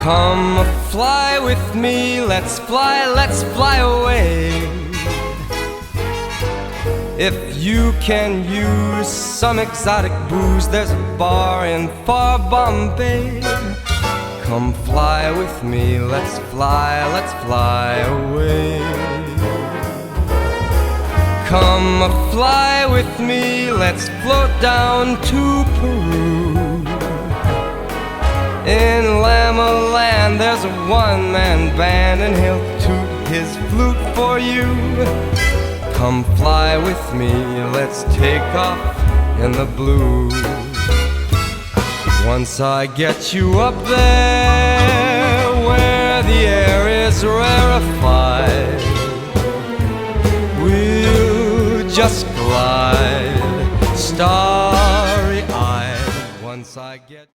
Come fly with me, let's fly away. If you can use some exotic booze, there's a bar in far Bombay. Come fly with me, let's fly away. Come fly with me, let's float down to Peru. In Lama Land there's a one-man band, and he'll toot his flute for you. Come fly with me, let's take off in the blue. Once I get you up there where the air is rarefied, we'll just glide starry-eyed. Once I get